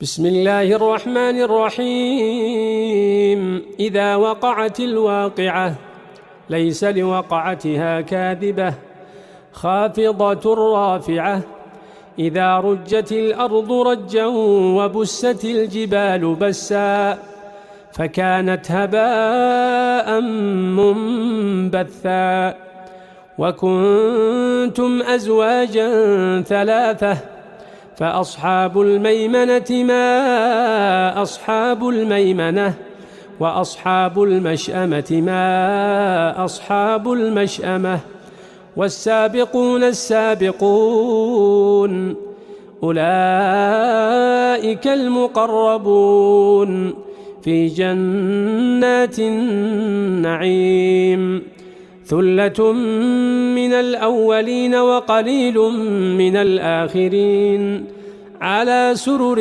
بسم الله الرحمن الرحيم. إذا وقعت الواقعة ليس لوقعتها كاذبة خافضة رافعة. إذا رجت الأرض رجا وبست الجبال بسا فكانت هباء منبثا. وكنتم أزواجا ثلاثة فأصحاب الميمنة ما أصحاب الميمنة وأصحاب المشأمة ما أصحاب المشأمة. والسابقون السابقون أولئك المقربون في جنات النعيم. ثلة من الأولين وقليل من الآخرين على سرر